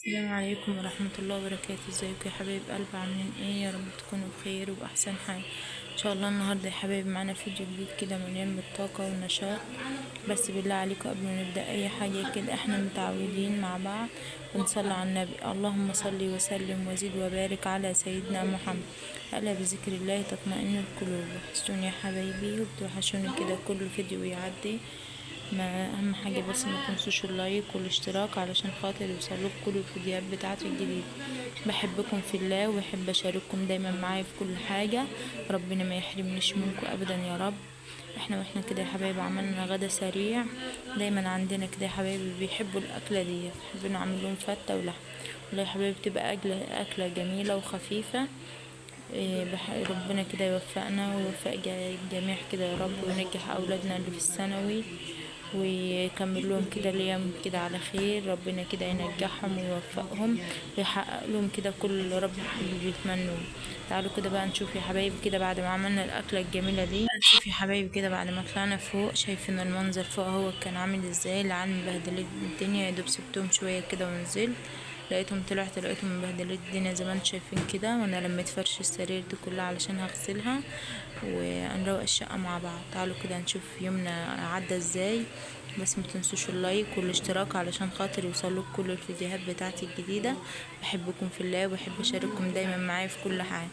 السلام عليكم ورحمة الله وبركاته. ازيكم يا حبايب قلب؟ عاملين ايه؟ يا رب تكونوا بخير وبأحسن حال ان شاء الله. النهاردة يا حبايب معانا فيديو جديد كده مليان بالطاقة والنشاط. بس بالله عليكم قبل ما نبدأ اي حاجة كده احنا متعودين مع بعض بنصلي على النبي. اللهم صل وسلم وزد وبارك على سيدنا محمد. ألا بذكر الله تطمئن القلوب. وحشتوني يا حبايبي وبتوحشوني كده كل فيديو يعدي. ما اهم حاجه بس ما تنسوش اللايك والاشتراك علشان خاطر يوصلوك كل الفيديوهات بتاعتي الجديده. بحبكم في الله وبحب اشارككم دايما معايا في كل حاجه. ربنا ما يحرمنيش منكم ابدا يا رب. واحنا كده يا حبايبي عملنا غدا سريع. دايما عندنا كده يا حبايبي بيحبوا الاكله دي، بنحب نعمل لهم فته ولحم. والله يا حبايبي بتبقى اكله جميله وخفيفه. ربنا كده يوفقنا ويوفق الجميع كده يا رب، وينجح اولادنا اللي في الثانوي ويكمل لهم كده اليوم كده على خير. ربنا كده ينجحهم ويوفقهم ويحقق لهم كده كل رب اللي بيتمنوه. تعالوا كده بقى نشوف يا حبايبي كده بعد ما عملنا الاكله الجميله دي. نشوف يا حبايبي كده بعد ما طلعنا فوق، شايفين المنظر فوق هو كان عامل ازاي. العيال مبهدلين الدنيا، يا دوب سبتهم شويه كده ونزلت لقيتهم مبهدلين الدنيا زي ما انتم شايفين كده. وانا لميت فرش السرير دي كلها علشان هغسلها ونروق الشقه مع بعض. تعالوا كده نشوف يومنا عدى ازاي. بس ما تنسوش اللايك والاشتراك علشان خاطر يوصلوك كل الفيديوهات بتاعتي الجديده. بحبكم في الله وبحب اشارككم دايما معايا في كل حاجه.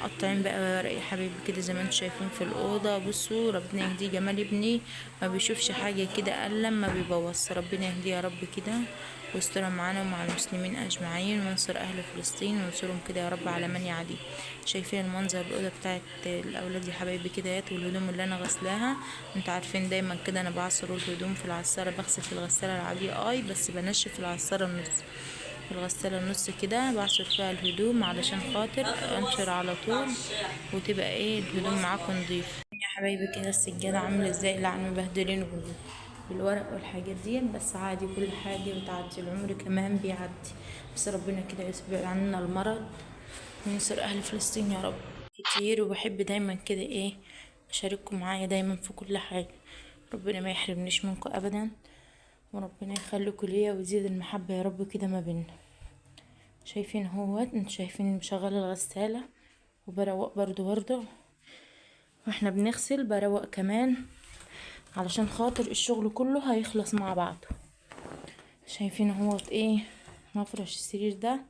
مقطعين بقى ورق يا حبيبي كده زي ما انتم شايفين في الاوضه. بصوا ربنا يهديه، جمال ابني ما بيشوفش حاجه كده الا لما بيبوظ. ربنا يهديه يا رب كده واسترها معانا ومع المسلمين اجمعين، وانصر اهل فلسطين وانصرهم كده يا رب على من يعادي. شايفين المنظر الاوضه بتاعت الاولاد يا حبايبي كده والهدوم اللي انا غسلاها. انتوا عارفين دايما كده انا بعصر الهدوم في العصاره، بغسل في الغساله العاديه بس بنشف في العصاره النص. في الغساله النص كده بعصر فيها الهدوم علشان خاطر انشر على طول وتبقى الهدوم معاكم نضيف. يا حبايبي كده السجاده عامله ازاي اللي عم مبهدلينه بالورق والحاجات دي. بس عادي كل حاجة بتعدي، العمر كمان بيعدي. بس ربنا كده يسبق عنا المرض وينصر أهل فلسطين يا رب كتير. وبحب دايما كده أشارككم معايا دايما في كل حاجة. ربنا ما يحرمنيش منكم أبدا، وربنا يخليكم ليا ويزيد المحبة يا رب كده ما بينا. شايفين انتوا شايفين مشغل الغسالة وبروق برضو واحنا بنغسل بروق كمان علشان خاطر الشغل كله هيخلص مع بعضه. شايفين مفرش السرير ده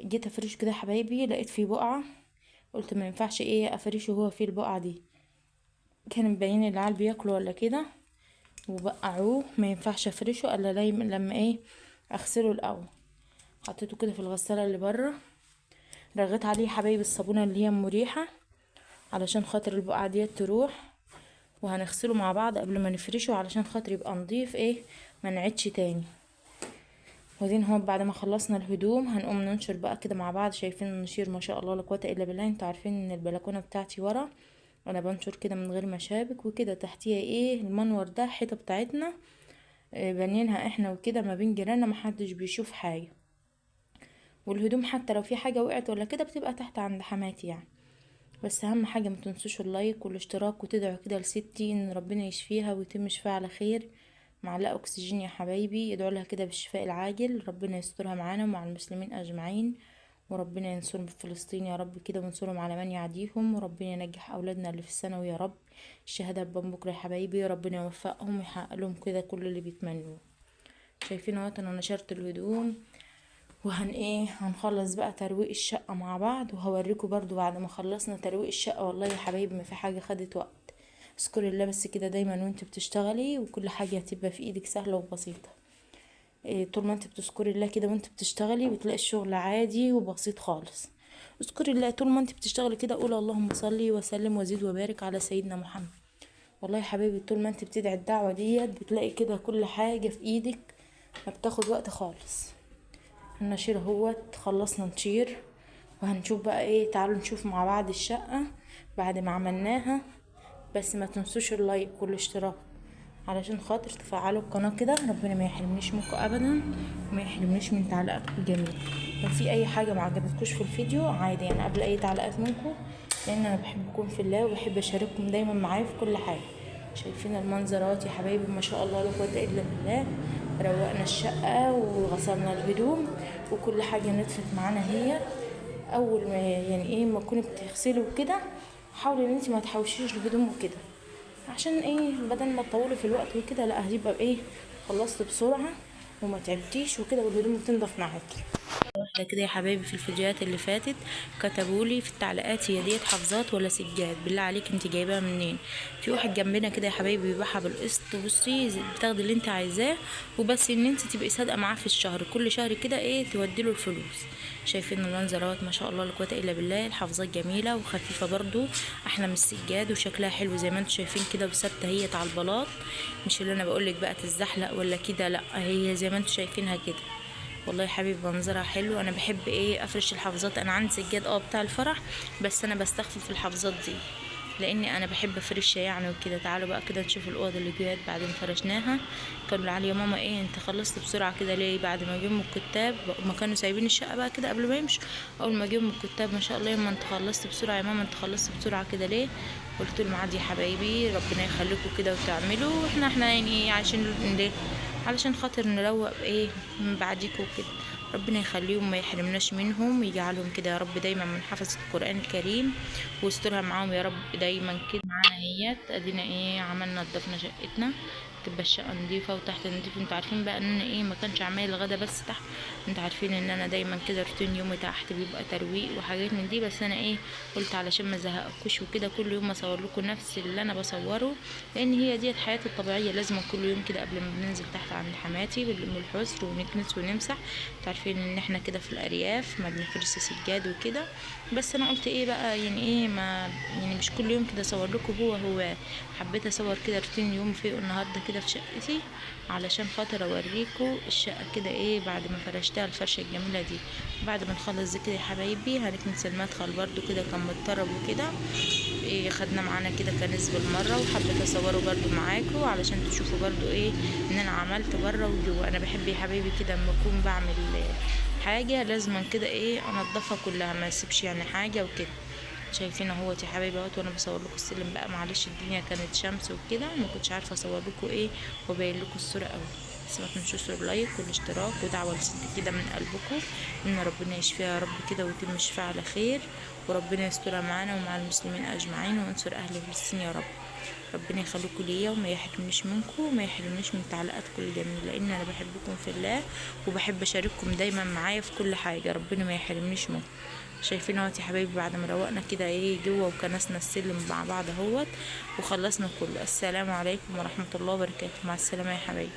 جيت افرشه كده يا حبايبي لقيت فيه بقعه، قلت ما ينفعش افرشه هو فيه البقعه دي. كان مبين العيال بياكلوا ولا كده وبقعوه، ما ينفعش افرشه الا لما اغسله الاول. حطيته كده في الغساله اللي بره، رغيت عليه يا حبايبي الصابونه اللي هي مريحه علشان خاطر البقعه ديت تروح. وهنغسله مع بعض قبل ما نفرشه علشان خاطر يبقى نضيف ما نعيدش تاني. وبعدين هو بعد ما خلصنا الهدوم هنقوم ننشر بقى كده مع بعض. شايفين النشير ما شاء الله لا قوه الا بالله. انتوا عارفين ان البلكونه بتاعتي ورا، وانا بنشر كده من غير مشابك وكده. تحتيها المنور ده حيطه بتاعتنا بنينها احنا وكده ما بين جيراننا، محدش بيشوف حاجه. والهدوم حتى لو في حاجه وقعت ولا كده بتبقى تحت عند حماتي يعني. بس اهم حاجه ما تنسوش اللايك والاشتراك وتدعوا كده لستي ان ربنا يشفيها ويتم شفاها على خير. معلقه اكسجين يا حبايبي، ادعوا لها كده بالشفاء العاجل. ربنا يسترها معانا ومع المسلمين اجمعين، وربنا ينصرهم في فلسطين يا رب كده وينصرهم على من يعديهم. وربنا ينجح اولادنا اللي في الثانوي يا رب. الشهاده هتبان بكره يا حبايبي. ربنا يوفقهم ويحقق لهم كده كل اللي بيتمنوه. شايفين انا نشرت الهدوم هنخلص بقى ترويق الشقة مع بعض، وهوريكم برضو بعد ما خلصنا ترويق الشقة. والله يا حبايبي ما في حاجة خدت وقت. اذكري الله بس كده دايما وانت بتشتغلي، وكل حاجة هتبقى في ايدك سهلة وبسيطة. طول ما انت بتذكري الله كده وانت بتشتغلي بتلاقي الشغل عادي وبسيط خالص. اذكري الله طول ما انت بتشتغلي كده، قول اللهم صلي وسلم وزد وبارك على سيدنا محمد. والله يا حبايبي طول ما انت بتدعي الدعوة ديت بتلاقي كده كل حاجة في ايدك، ما بتاخد وقت خالص. النشير خلصنا نشير، وهنشوف بقى تعالوا نشوف مع بعض الشقة بعد ما عملناها. بس ما تنسوش اللايك والاشتراك علشان خاطر تفعلوا القناة كده. ربنا ما يحرمنيش منكم ابدا وما يحرمنيش من تعليقاتكم الجميلة. لو في اي حاجة ما عجبتكوش في الفيديو عادي يعني قبل اي تعليقات منكم، لان انا بحبكم في الله وبحب اشارككم دايما معايا في كل حاجة. شايفين المنظرات يا حبايبي ما شاء الله لا قوه الا بالله. روقنا الشقة وغسلنا الهدوم وكل حاجة نطفت معانا. هي اول ما يعني ايه ما تكوني بتغسلي وكده حاولي ان انت ما تحوشيش الهدوم وكده، عشان ايه بدل ما تطولي في الوقت وكده، لا هتبقى ايه خلصت بسرعة وما تعبتيش وكده والهدوم بتنضف معاكي. واحدة كده يا حبايبي في الفيديوهات اللي فاتت كتبولي في التعليقات هي ديت حافظات ولا سجاد، بالله عليك انت جايباها منين؟ في واحد جنبنا كده يا حبايبي بيبيعها بالقسط، بصي بتاخدي اللي انت عايزاه وبس ان انت تبقي صادقه معاه في الشهر، كل شهر كده ايه توديله الفلوس. شايفين المنظر اهوت ما شاء الله لا قوه الا بالله. الحافظات جميله وخفيفه برضو احلى من السجاد وشكلها حلو زي ما انتم شايفين كده وثابته هي على البلاط، مش اللي انا بقولك بقى تتزحلق ولا كده، لا هي زي ما انتم شايفينها كده. والله يا حبيبي منظرها حلو. انا بحب ايه افرش الحافظات، انا عندي سجاد بتاع الفرح بس انا بستخفف الحافظات دي لاني انا بحب افرشها يعني وكده. تعالوا بقى كده نشوف الاوضه اللي جت بعد ما فرشناها. كانوا علي يا ماما ايه انت خلصت بسرعه كده ليه؟ بعد ما جم الكتاب ما كانوا سايبين الشقه بقى كده قبل ما يمشوا، اول ما جم الكتاب ما شاء الله يا ماما انت خلصت بسرعه، يا ماما انت خلصت بسرعه كده ليه؟ قلت لهم عادي يا حبايبي ربنا يخليكم كده وتعملوا، احنا يعني عشان ليه؟ علشان خاطر نروق ايه من بعديكوا كده. ربنا يخليهم ما يحرمناش منهم ويجعلهم كده يا رب دايما من حفظة القرآن الكريم ويسترها معاهم يا رب دايما كده. معانا هيت ادينا ايه عملنا نضفنا شقتنا تبقى الشقه نضيفه وتحت نضيف. انتوا عارفين بقى ان انا ايه ما كانش عمال الغدا بس تحت، انتوا عارفين ان انا دايما كده روتين يومي تحت بيبقى ترويق وحاجات من دي، بس انا ايه قلت علشان ما ازهقكوش وكده كل يوم اصور لكم نفس اللي انا بصوره، لان هي ديت حياتي الطبيعيه. لازم كل يوم كده قبل ما بننزل تحت عند حماتي بنلم الحسر ونكنس ونمسح. انتوا عارفين ان احنا كده في الارياف ما بنفرش سجاد وكده، بس انا قلت ايه بقى يعني ايه ما يعني مش كل يوم كده اصور لكم هو حبيت اصور كده روتين يوم فيه النهارده كده في شقتي علشان خاطر اوريكم الشقه كده ايه بعد ما فرشتها الفرشه الجميله دي. بعد ما نخلص ذكر يا حبايبي هنكنس المدخل برضو كده كان متطرب وكده ايه خدنا معانا كده كنس بالمره، وحبيت اصوره برضو معاكم علشان تشوفوا برضو ايه ان انا عملت بره وجوه. انا بحب يا حبايبي كده اما اكون بعمل حاجه لازما كده ايه انضفها كلها ما اسيبش يعني حاجه وكده. شايفين اهوت يا حبايبي اهوت وانا بصور لكم السلم بقى، معلش الدنيا كانت شمس وكده ما كنتش عارفه اصور لكم ايه وباين لكم الصوره قوي، بس ما تنسوش اللايك والاشتراك ودعوه لست كده من قلبكم ان ربنا يشفيها يا رب كده ويتم الشفاء على خير، وربنا يسترها معانا ومع المسلمين اجمعين وينصر اهل فلسطين يا رب. ربنا يخليكم ليا وما يحرمنيش منكم وما يحرمنيش من تعليقاتكم الجميله، لان انا بحبكم في الله وبحب اشارككم دايما معايا في كل حاجه. ربنا ما يحرمنيش منكم. شايفين اهوت يا حبايبي بعد ما روقنا كده ايه جوه وكنسنا السلم مع بعض اهوت وخلصنا كله. السلام عليكم ورحمه الله وبركاته. مع السلامه يا حبايبي.